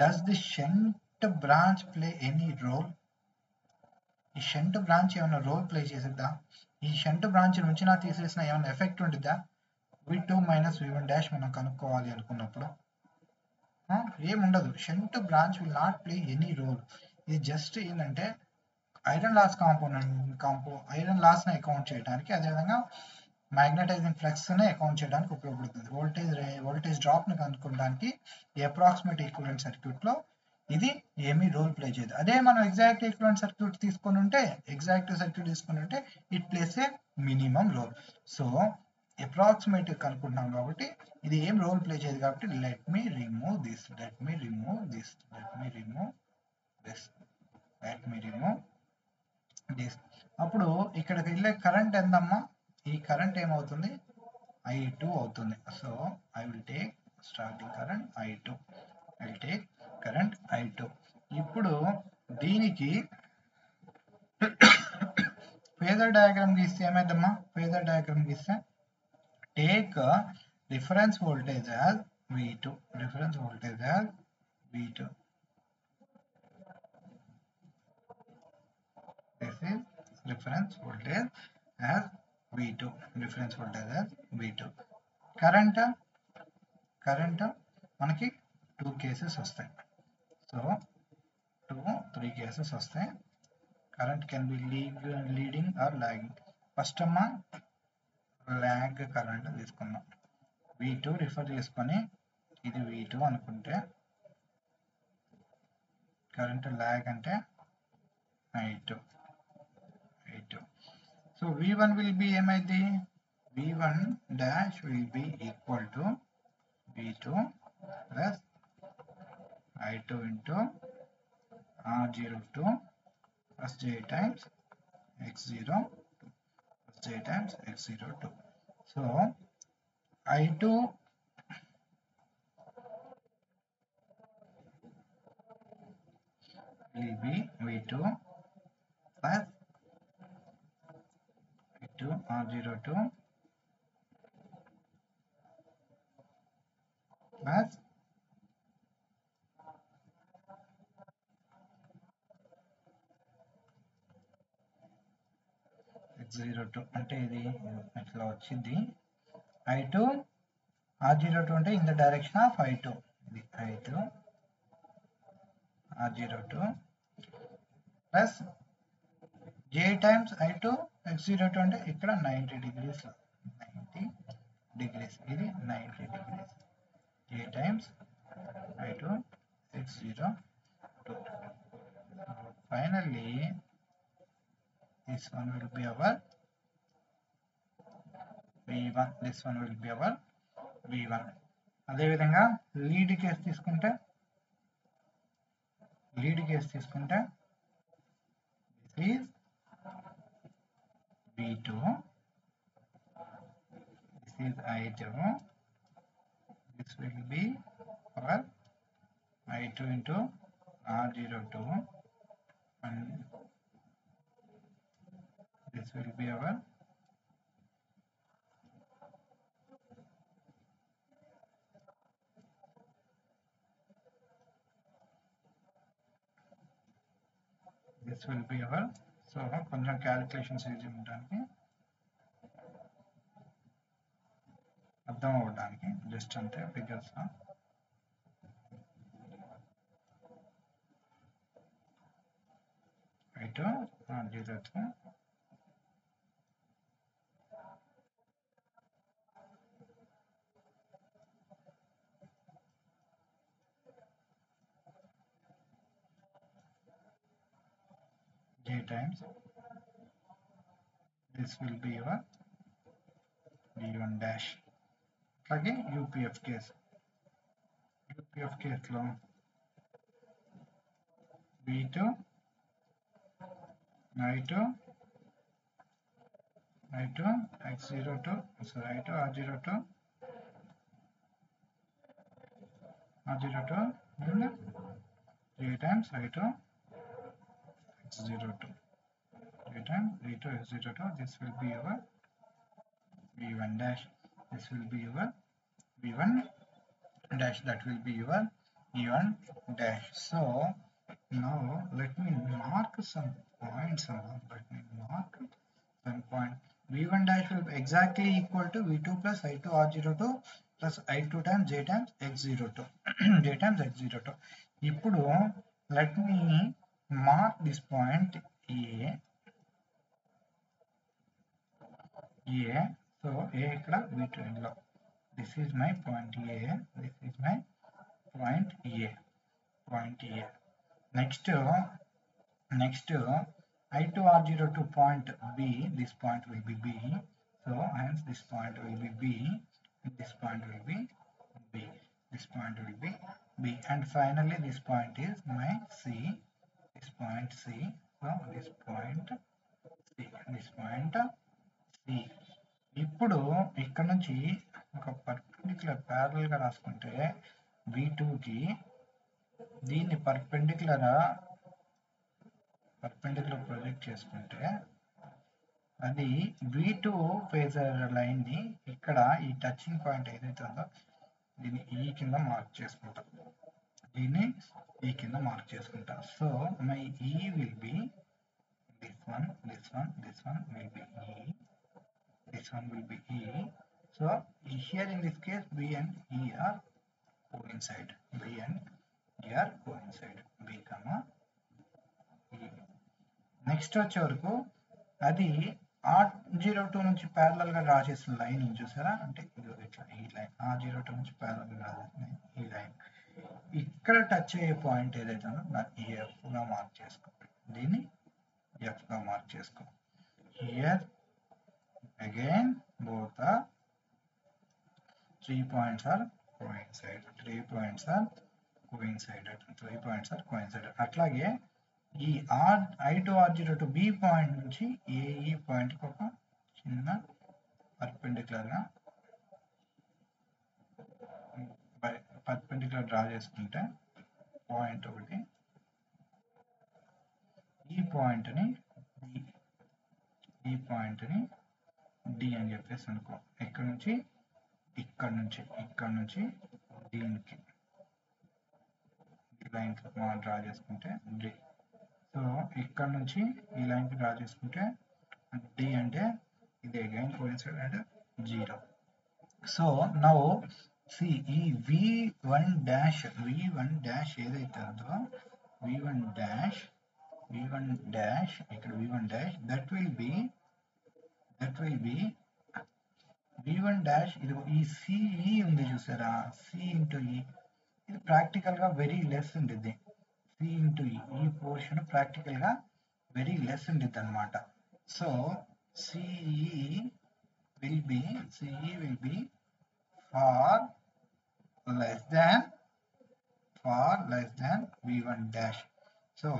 does the shunt branch play any role? ఈ shunt branch ఏమైనా role play చేసిద్దా? ఈ shunt branch నుంచి నా తీసేసిన ఏమైనా ఎఫెక్ట్ ఉంటుందా? V2 మైనస్ V1 డాష్ మనం కనుక్కోవాలి అనుకున్నప్పుడు ఏముండదు. Shunt branch will not play any role. ఇది జస్ట్ ఏంటంటే ఐరన్ లాస్ ఐరన్ లాస్ని అకౌంట్ చేయడానికి, అదేవిధంగా మ్యాగ్నటైజింగ్ ఫ్లక్స్ని అకౌంట్ చేయడానికి ఉపయోగపడుతుంది. వోల్టేజ్ డ్రాప్ని కనుక్కోవడానికి అప్రాక్సిమేట్ ఈక్వివలెంట్ సర్క్యూట్లో ఇది ఏమీ రోల్ ప్లే చేయదు. అదే మనం ఎగ్జాక్ట్ ఈక్వివలెంట్ సర్క్యూట్ తీసుకొని ఉంటే it plays a minimum role. So approximate కనుక్కుంటున్నాం కాబట్టి ఇది ఏం రోల్ ప్లే చేయదు కాబట్టి లెట్ మీ రిమూవ్ దిస్. అప్పుడు ఇక్కడికి వెళ్ళే కరెంట్ ఎంతమ్మా? ఈ కరెంట్ ఏమవుతుంది? I2 అవుతుంది. So I will take starting current I2. ఇప్పుడు దీనికి ఫేజర్ డయాగ్రామ్ గీస్తే ఏమైందమ్మా? ఫేజర్ డయాగ్రామ్ గీస్తే take reference voltage as V2. This is reference voltage as V2. Current మనకి 2 కేసెస్ వస్తాయి. సో 3 కేసెస్ వస్తాయి. Current can be leading or lagging. First అమ్మ lag current తీసుకుందాం. V2 రిఫర్ చేసుకొని ఇది V2 అనుకుంటే కరెంట్ లాగ్ అంటే I2. So V1 will be ఏమైంది? V1 dash will be equal to V2 plus I2 into R02 plus J times X02. So I2 will be V2 plus V2 R02 plus X02 అంటే ఇది ఇట్లా వచ్చింది. I2 R02 అంటే in the direction of I2. ఇది I2 R02 plus J times I2 X02 అంటే ఇక్కడ 90 degrees. ఇది 90 degrees. J times I2 X02. Finally, this one will be our V1. అదే విధంగా లీడ్ కేస్ తీసుకుంటే this is V2, this is I2, this will be our I2 into R02 and this will be our so కొంచెం calculations easy ఉండడానికి అర్థం అవ్వడానికి just అంతే figures. I2 R02 J times this will be your V1 dash. అలాగే UPF case లో V2 I2 X02 I2 R02 and J times I2 X02. time v2 f02, this will be your v1 dash, this will be your v1 dash, that will be your v1 dash. So now let me mark some points. Let me mark some point. v1 dash will be exactly equal to v2 plus i2 r02 plus i2 times j times x02 j times x02. ఇప్పుడు let me mark this point a. So a ఇక్కడ v2 లో, this is my point a, this is my point a, point a. Next I2 r02 point b, this point will be b, so hence this point will be b, and this point will be b, this point will be b, and finally this point is my c, this point c, so this point c, this point c. ఇప్పుడు ఇక్కడ నుంచి ఒక perpendicular parallel గా రాసుకుంటే v2 కి దీన్ని perpendicular project చేసుకుంటే అది v2 ఫేజర్ లైన్ ని ఇక్కడ ఈ టచింగ్ పాయింట్ ఏదైతే ఉందో దీన్ని ఈ కింద మార్క్ చేసుకుంటాం, దీన్ని ఈ కింద మార్క్ చేసుకుంటాం. సో మై ఈ will be this one, this one, this one will be e, this one will be e. So here in this case b and e are coincide, b and e are coincide, b comma e. Next వచ్చే వరకు అది r02 నుంచి parallel గా draw చేసిన line చూసారా, అంటే ఇట్లా ఈ లైన్ r02 నుంచి ప్యారలల్ గా డ్రా చేసిన ఈ లైన్ ఇక్కడ టచ్ అయ్యే పాయింట్ ఏదైతే ఉందో దాన్ని ఎఫ్ గా మార్క్ చేసుకో, దీన్ని ఎఫ్ గా మార్క్ చేసుకో. Here again both the 3 points are coincided, 3 points are coincided, 3 points are coincided. అట్లాగే ఈ i2 r02 b పాయింట్ నుంచి ఏ పాయింట్ కి ఒక చిన్న పర్పెండిక్యులర్ డ్రా చేసుకుంటే పాయింట్ ఒకటి, ఈ పాయింట్ ని డి అని చెప్పేసి అనుకో, ఇక్కడ నుంచి దీనికి లైన్ మనం డ్రా చేసుకుంటే డి. సో ఇక్కడ నుంచి ఈ లైన్ కి డ్రా చేసుకుంటే డి అంటే ఇది అగైన్ కోయిన్సైడ్ అంటే 0. సో నౌ సి ఈ v1 డాష్ ఏదైతే ఉందో v1 డాష్ ఇక్కడ v1 dash that will be v1 dash. ఇది ఈ సిఈ ఉంది చూసారా, సి ఇంటూ ఈ, ఇది ప్రాక్టికల్ గా వెరీ లెస్ ఉంటుంది. సి ఇంటూ ఈ పోర్షన్ ప్రాక్టికల్ గా వెరీ లెస్ ఉంటుంది అనమాట. So CE will be far less than v1 dash. So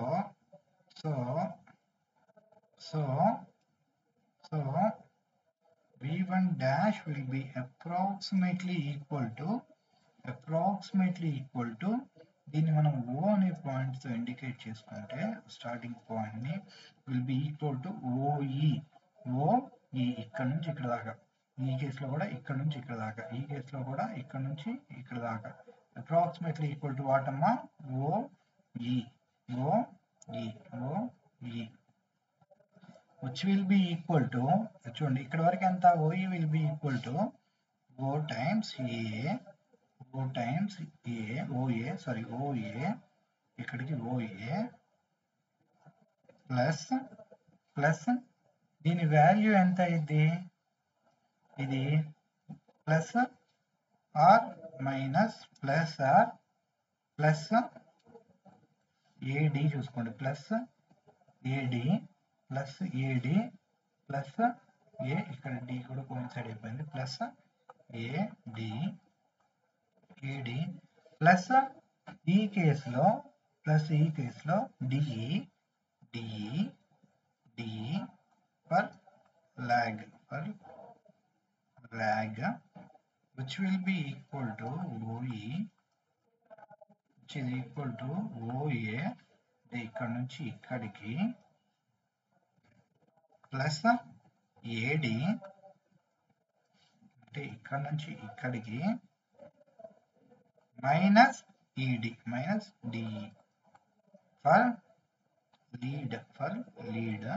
v1 dash will be approximately equal to దీన్ని మనం O అనే పాయింట్ తో ఇండికేట్ చేసుకుంటే స్టార్టింగ్ పాయింట్ ని will be equal to OE ఇక్కడ నుంచి ఇక్కడ దాకా, ఈ కేసులో కూడా ఇక్కడ నుంచి ఇక్కడ దాకా, ఈ కేసులో కూడా ఇక్కడ నుంచి ఇక్కడ దాకా, అప్రాక్సిమేట్లీ ఈక్వల్ టు వాట్ అమ్మా OE which will be equal to, చూడండి ఇక్కడ వరకు ఎంత, OE will be equal to O times OA ఇక్కడికి OA ప్లస్ దీని వాల్యూ ఎంత అయింది, ఇది plus are minus plus R plus AD చూసుకోండి, plus AD plus AD plus A, ఇక్కడ డి కూడా కోయిన్సైడ్ అయిపోయింది, ప్లస్ ఏడి ప్లస్ ఈ కేసులో DE per lag which will be equal to OE, which is equal to OA ఇక్కడ నుంచి ఇక్కడికి plus AD అంటే ఇక్కడ నుంచి ఇక్కడికి మైనస్ ఈడి minus DE for lead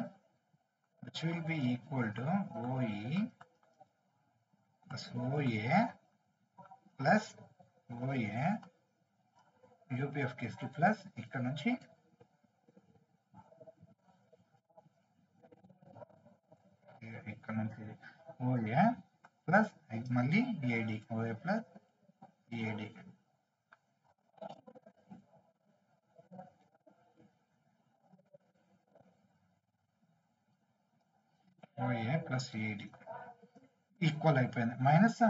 which will be equal to OE plus OA plus OA UPF కేసుకి plus ఇక్కడ నుంచి OA ప్లస్ మళ్ళీ AD OA plus AD OA plus AD equal అయిపోయింది మైనస్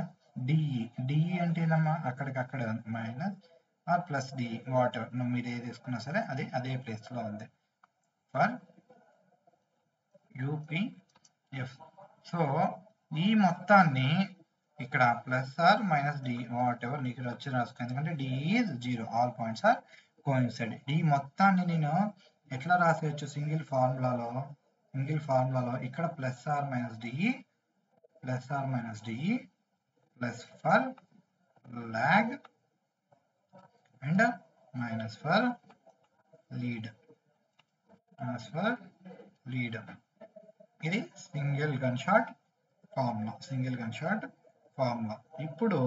డిఈ అంటే ఏందమ్మా అక్కడికక్కడే ఉంది minus or plus DE water నువ్వు మీరు ఏది తీసుకున్నా సరే అదే ప్లేస్లో ఉంది ఫర్ యూపీఎఫ్ సో ఈ మొత్తాన్ని ఇక్కడ plus are minus D whatever నీకు వచ్చి రాసుకో ఎందుకంటే D is 0 all points are coincide ఈ మొత్తాన్ని నేను ఎట్లా రాసేయచ్చు సింగిల్ ఫార్ములాలో ఇక్కడ plus are minus DE plus for lag and minus for lead ఇది సింగిల్ గన్ షాట్ ఫార్ములా ఇప్పుడు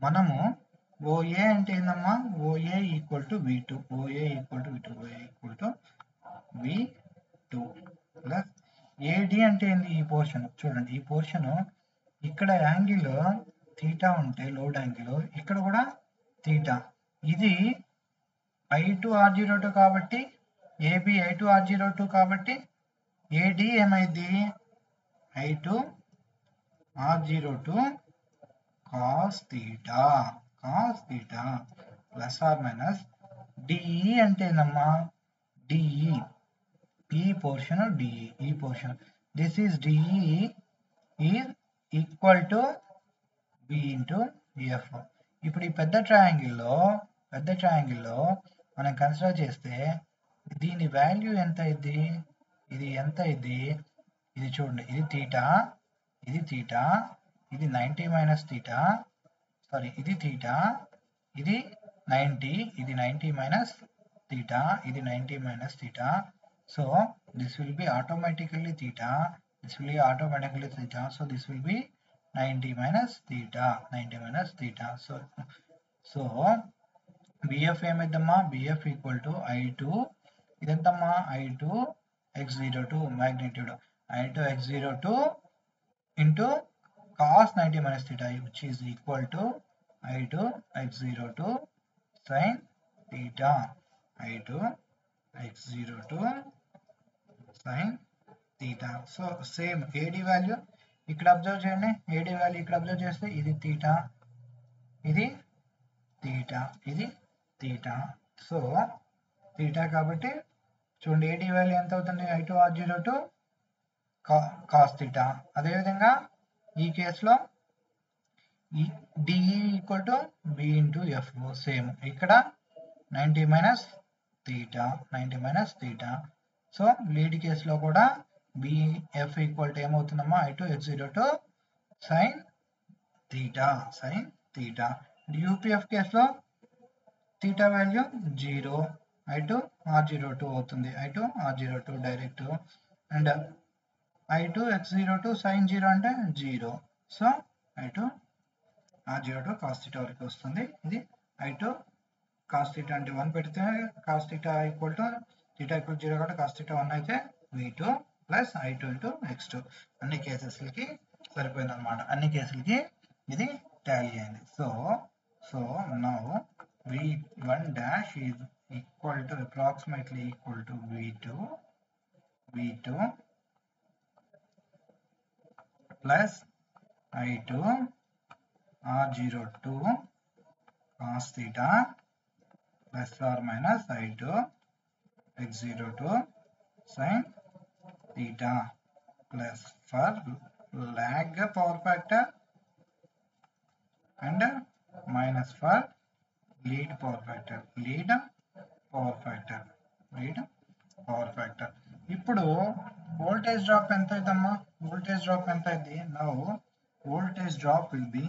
మనము ఓఏ అంటే ఏందమ్మా OA equal to V2 plus AD అంటే ఏంది ఈ పోర్షన్ చూడండి ఈ పోర్షన్ ఇక్కడ యాంగిల్ థీటా ఉంటే లోడ్ యాంగిల్ ఇక్కడ కూడా థీటా ఇది I2R02 కాబట్టి AB I2R02 కాబట్టి AD ఏమైంది I2R02 cos theta plus are minus DE అంటే ఏందమ్మా డిఈ ఈ portion this is DE is equal to B into F ఇప్పుడు ఈ పెద్ద ట్రయాంగిల్లో మనం కన్సిడర్ చేస్తే దీని వాల్యూ ఎంత అయింది ఇది చూడండి ఇది థీటా ఇది 90 మైనస్ థీటా సారీ ఇది థీటా ఇది 90 ఇది 90 మైనస్ థీటా ఇది 90 minus theta so this will B automatically theta so this will B 90 minus theta so BF ఏమైందమ్మా BF equal to I2 ఇదెంతమ్మా I2 x02 magnitude I2 x02 into cos 90 minus theta which is equal to I2 x02 sin theta I2 x02 sin theta so same AD value ఇక్కడ observe చేయండి AD value ఇక్కడ observe చేస్తే ఇది theta so theta కాబట్టి చూడండి AD value ఎంత అవుతుంది I2R02 cos theta అదేవిధంగా ఈ కేసులో DE equal to B into F same ఇక్కడ 90 మైనస్ థీటా సో లీడ్ కేసులో కూడా BF ఈక్వల్ టు ఏమవుతుందమ్మా I2 x02 sin theta UPF కేసులో థీటా వాల్యూ 0 I2 R02 అవుతుంది I2R02 direct and I2 x02 sin 0 అంటే 0 so I2 R02 cos theta వరకు వస్తుంది ఇది I2 cos theta అంటే 1 పెడితే cos theta equal to theta equal 0 కాబట్టి cos theta 1 అయితే V2 plus I2 into x2 అన్ని కేసెస్లకి సరిపోయింది అనమాట అన్ని కేసులకి ఇది టాలీ అయింది so now V1 dash is equal to approximately equal to V2 plus I2 R02 cos theta plus or minus I2 x02 sin theta plus for lag power factor and minus for lead power factor ఇప్పుడు voltage drop ఎంత అవుతుందమ్మా? Voltage drop ఎంత అయింది? Now voltage drop will be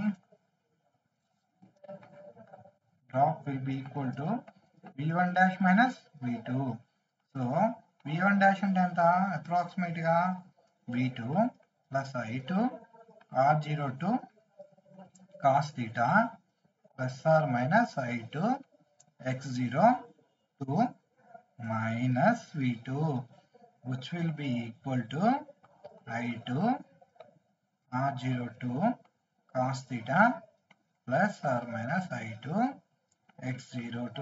equal to v1 dash minus v2. So v1 dash అంటే ఎంత? Approximate గా v2 plus i2 r02 cos theta plus or minus i2 x02 minus v2, which will be equal to i2 r02 cos theta plus or minus i2 x02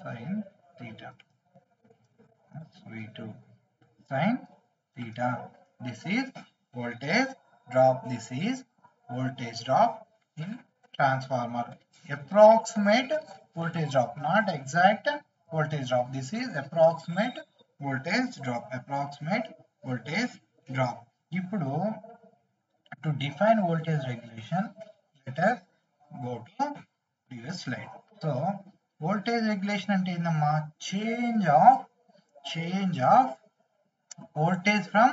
sin theta v2 sin theta. This is voltage drop. This is voltage drop in transformer. Approximate voltage drop, not exact voltage drop. This is approximate voltage drop. Approximate voltage drop. ఇప్పుడు to define voltage regulation, let us go to previous slide. So voltage regulation అంటే ఏందమ్మా? change of voltage from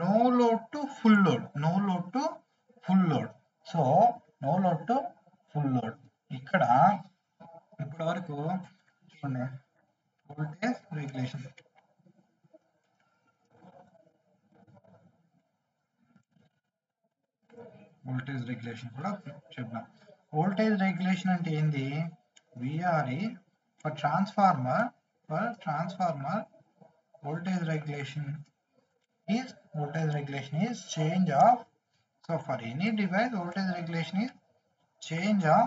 no load to full load. No load to full load. So no load to full load. ఇక్కడ ఇప్పటి వరకు చూడండి voltage regulation. voltage regulation కూడా చెప్దాం. voltage regulation అంటే ఏంది? VRE for transformer voltage regulation is change of, so for any device voltage regulation is change of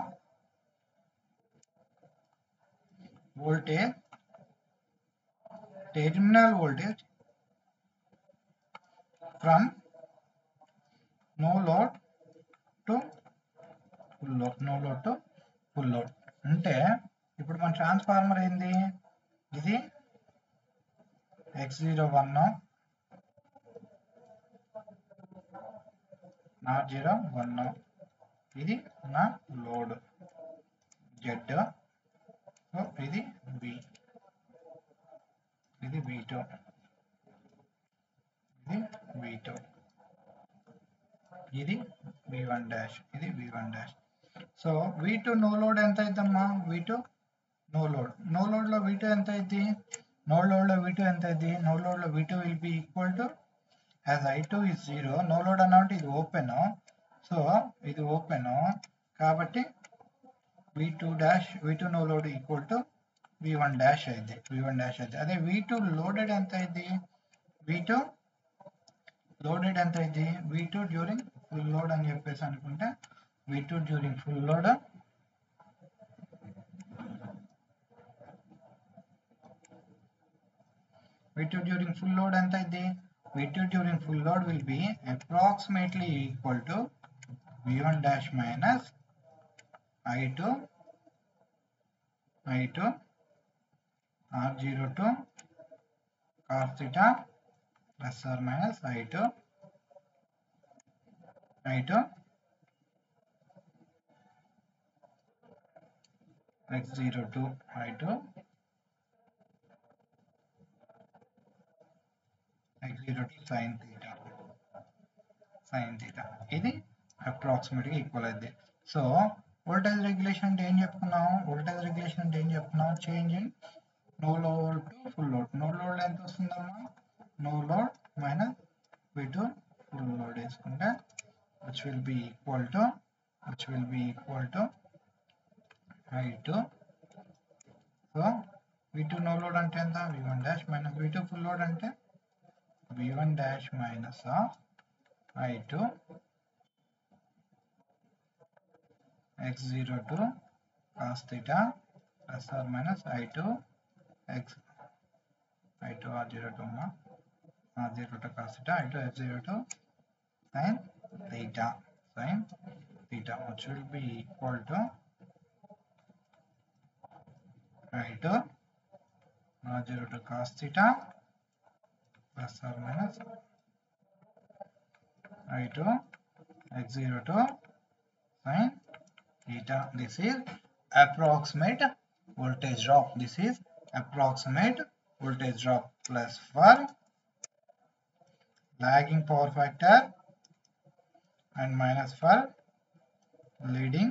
voltage, terminal voltage from no load to full load. అంటే ఇప్పుడు మన transformer ఏంది? ఇది x01 R01, ఇది నా load Z, so ఇది V, ఇది V2, ఇది V1 dash, ఇది V1 dash. So V2 no load ఎంత అవుతుందమ్మా? V2 నో లోడ్ లో V2 ఎంత అయింది? నో లోడ్ లో V2 ఎంత అయింది? నో లోడ్ లో V2 will be equal to, as i2 is 0, no load అన్నమాట ఇది ఓపెన్, సో ఇది ఓపెన్ కాబట్టి V2 no load equal to V1 dash అయింది. అదే V2 లోడెడ్ ఎంత అయింది? V2 లోడెడ్ ఎంత అయింది? V2 డ్యూరింగ్ ఫుల్ లోడ్ అని చెప్పేసి అనుకుంటే V2 డ్యూరింగ్ ఫుల్ లోడ్ ఎంత అయింది? V2 during full load will be approximately equal to V1 dash minus I2 R02 cos theta plus or minus I2 x02 I2 x02 sin theta. ఇది approximate గా equal అయింది. So voltage regulation అంటే ఏం చెప్పుకున్నాం? Change in no load to full load. No load ఎంత వస్తుందమ్మా? No load minus V2 full load వేసుకుంటే which will be equal to I2. So V2 no load అంటే ఎంత? V1 dash minus V2 full load అంటే V1 dash minus of I2 x02 cos theta plus or minus I2 R02 cos theta I2 x02 sin theta, which will be equal to I2 R02 cos theta plus or minus I2 x02 sin theta. This is approximate voltage drop. approximate voltage drop plus for lagging power factor and minus for leading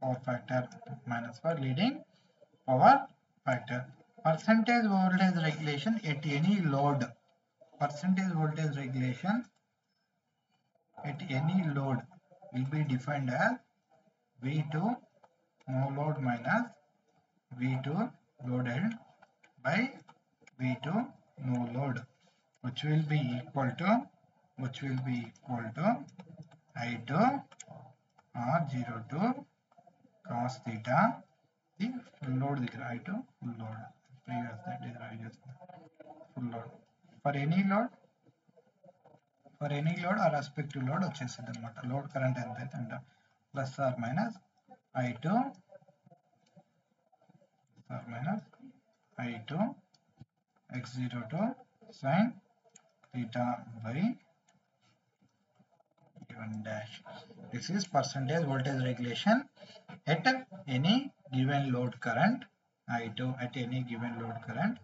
power factor, minus for leading power factor. Percentage voltage regulation at any load. Percentage voltage regulation at any load will be defined as V2 no load minus V2 loaded by V2 no load, which will be equal to I2 R02 cos theta. The full load I2 full load. Previous that is I just full load. For any load or respective load వచ్చేసింది అన్నమాట. Load current ఎంత అయితే అంట plus are minus I2 x02 sin theta by V1 dash. This is percentage voltage regulation at any given load current I2, at any given load current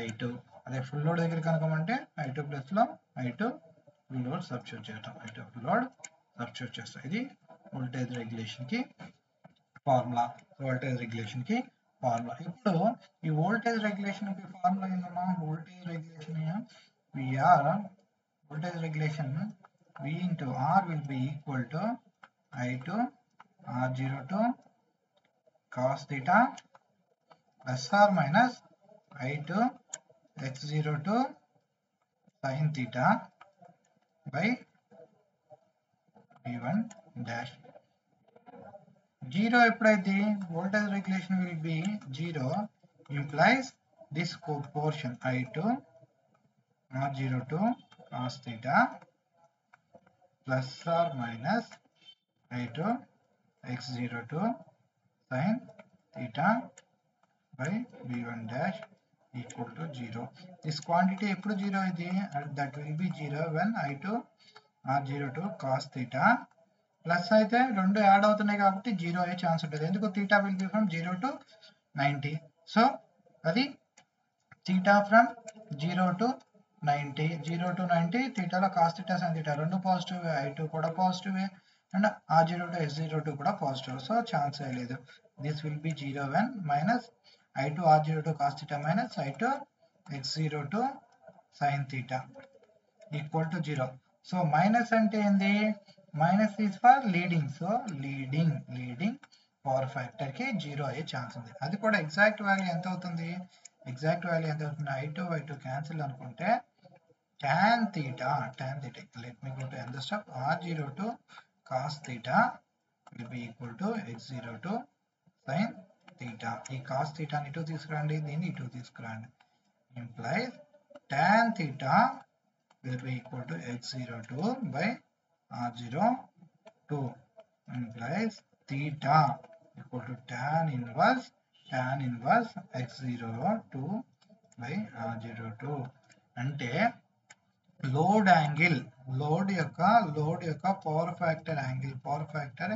I2. అదే full load దగ్గర కనుకోమంటే I2 plus లో I2 full load substitute చేస్తాం. I2 full load substitute చేస్తాం. ఇది voltage regulation కి formula. Voltage regulation కి formula. ఇప్పుడు ఈ వోల్టేజ్ రెగ్యులేషన్ కి ఫార్ములా ఏంటమ్మా? Voltage regulation voltage regulation V into R will be equal to I2 R02 cos theta plus or minus I2 x02 sin theta by V1 dash. 0 ఎప్పుడైతే voltage regulation will be 0 implies this portion I2 R02 cos theta plus or minus I2 x02 sin theta by V1 dash equal to 0. This quantity ఎప్పుడు 0 ఇది? That will be 0 when I2 R02 cos theta plus అయితే రెండు add అవుతున్నాయి కాబట్టి 0 అయ్యే chance ఉంటుంది. ఎందుకు? theta will be from 0 to 90. So అది theta from 0 to 90 thetaలో cos theta sin theta రెండు పాజిటివ్, I2 కూడా పాజిటివ్ అండ్ R02 x02 కూడా పాజిటివ్. సో ఛాన్స్ లేదు. This will B 0 when minus I2 R02 cos theta minus I2 x02 sin theta equal to 0. So minus అంటే ఏంది? Minus is for leading. So leading power factor కి 0 అయ్యే chance ఉంది. అది కూడా exact value ఎంత అవుతుంది? I2 y2 క్యాన్సిల్ అనుకుంటే tan theta, let me go to another step. R02 cos theta will be equal to x02 sin theta. ఈ cos theta ని ఇటు తీసుకురండి, దీన్ని ఇటు తీసుకురండి. Implies tan theta will be equal to x02 by R02. Implies theta equal to tan inverse x02 by R02. అంటే load angle, load యొక్క power factor angle, power factor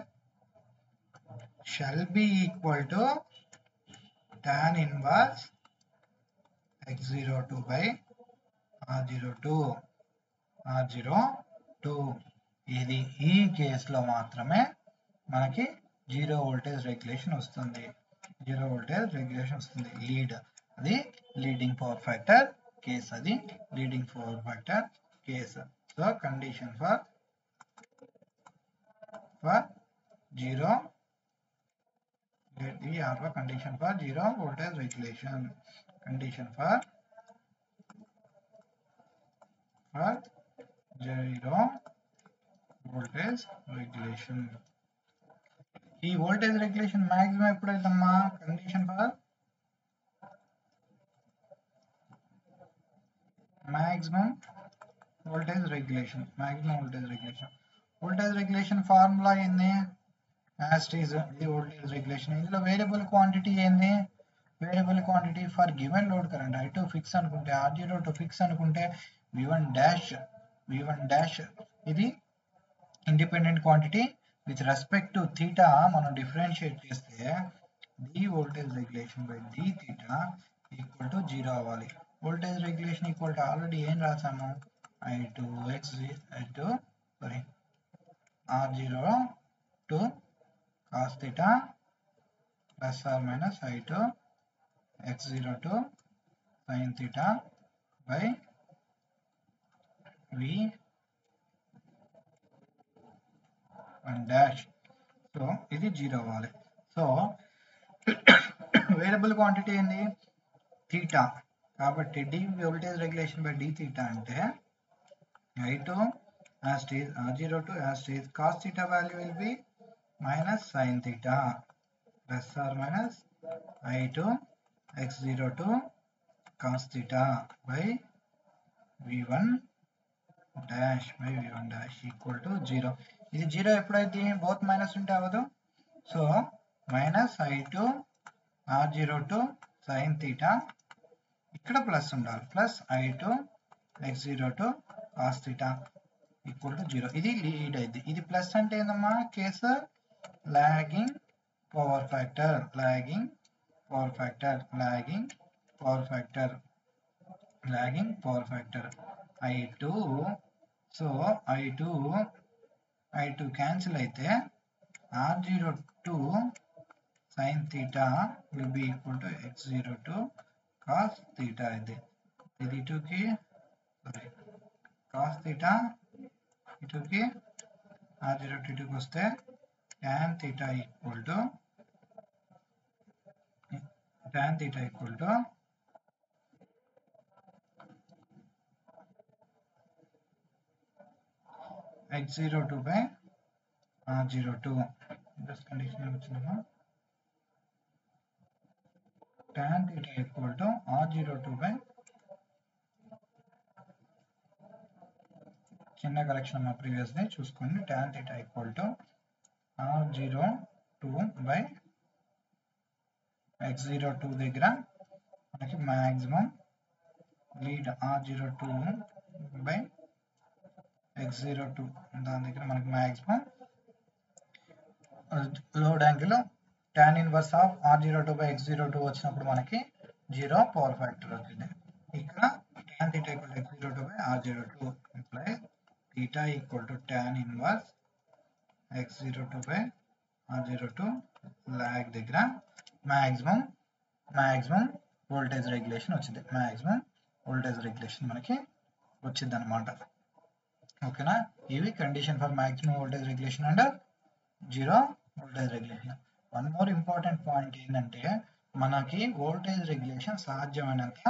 shall be equal to tan inverse x02 by R02. ఇది ఈ కేసులో మాత్రమే మనకి 0 voltage regulation వస్తుంది. Lead, అది leading power factor case, అది leading power factor case. So condition for 0, we have a condition for 0 voltage regulation. Condition for 0 voltage regulation. ఈ voltage regulation maximum ఎప్పుడైతమ్మా? Condition for maximum voltage regulation. Voltage regulation formula ఏంది? As it is the voltage regulation. ఇందులో variable quantity ఏంది? Variable quantity for given load current I2 fix అనుకుంటే, R02 fix అనుకుంటే, V1 dash ఇది independent quantity. With respect to theta మనం differentiate చేస్తే d voltage regulation by d theta equal to 0 అవ్వాలి. voltage regulation equal to already ఏం రాసాము, I2 R0 to cos theta plus or minus I2 x0 to sin theta by V1 dash. So ఇది 0 అవ్వాలి. So variable quantity ఏంది, theta. కాబట్టి d voltage regulation by d theta అంటే I2 as it is R0 to as it is cos theta value will be minus sin theta plus or minus I2 x0 to cos theta by V1 dash by V1 dash equal to 0. ఇది 0 ఎప్పుడైతే both minus ఉంటే అవ్వదు. So minus I2 R0 to sin theta, ఇక్కడ plus ఉండాలి, plus I2 x0 to cos theta equal to 0. ఇది lead అయింది. ఇది plus అంటే ఏందమ్మా, case lagging power factor, lagging power factor, lagging power factor, lagging power factor I2. So I2 cancel అయితే R0 to sin theta will be equal to x0 to cos theta. ఇది 2కి cos theta, ఇటుకి R0 to 2కి వస్తే tan theta equal to x02 by R02. This condition వచ్చిందమ్మా, tan theta equal to R02 by చిన్న correction అమ్మా, previous day చూసుకోండి. tan theta equal to R02 by x02 దగ్గర మనకి maximum lead R02 by x02 దాని దగ్గర మనకి maximum load angle tan inverse of R02 by x02 వచ్చినప్పుడు మనకి 0 పవర్ ఫ్యాక్టర్ వచ్చింది. ఇక్కడ tan theta equal to x02 by R02 implies theta equal to tan inverse x02 by R02 lag దగ్గర maximum voltage regulation వచ్చింది. Maximum voltage regulation మనకి వచ్చింది అనమాట. ఓకేనా, ఇవి condition for maximum voltage regulation and 0 voltage regulation. One more important point ఏంటంటే, మనకి voltage regulation సాధ్యమైనంత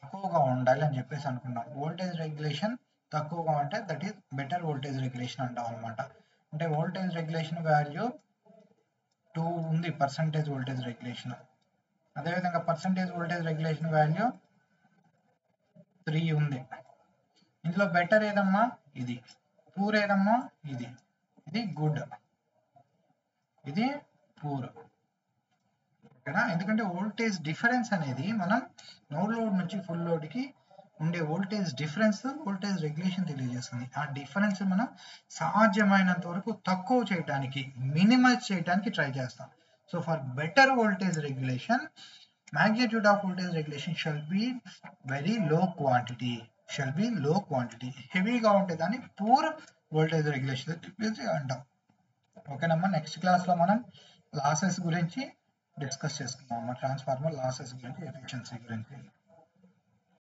తక్కువగా ఉండాలి అని చెప్పేసి అనుకున్నాం. వోల్టేజ్ రెగ్యులేషన్ తక్కువగా ఉంటే that is better voltage regulation అంటాం అనమాట. అంటే వోల్టేజ్ రెగ్యులేషన్ వాల్యూ 2 ఉంది, పర్సంటేజ్ వోల్టేజ్ రెగ్యులేషన్. అదేవిధంగా పర్సంటేజ్ వోల్టేజ్ రెగ్యులేషన్ వాల్యూ 3 ఉంది. ఇందులో బెటర్ ఏదమ్మా, ఇది. పూర్ ఏదమ్మా, ఇది. ఇది గుడ్, ఇది పూర్. ఓకేనా, ఎందుకంటే వోల్టేజ్ డిఫరెన్స్ అనేది మనం నో లోడ్ నుంచి ఫుల్ లోడ్కి ఉండే వోల్టేజ్ డిఫరెన్స్ వోల్టేజ్ రెగ్యులేషన్ తెలియజేస్తుంది. ఆ డిఫరెన్స్ మనం సాధ్యమైనంత వరకు తక్కువ చేయడానికి, మినిమైజ్ చేయడానికి ట్రై చేస్తాం. So for better voltage regulation, magnitude of voltage regulation shall be very low quantity, హెవీగా ఉంటే దాన్ని పూర్ వోల్టేజ్ రెగ్యులేషన్ అంటాం. ఓకేనమ్మా, నెక్స్ట్ క్లాస్లో మనం లాసెస్ గురించి డిస్కస్ చేసుకుందాం. ట్రాన్స్ఫార్మర్ లాసెస్ గురించి, ఎఫిషియన్సీ గురించి.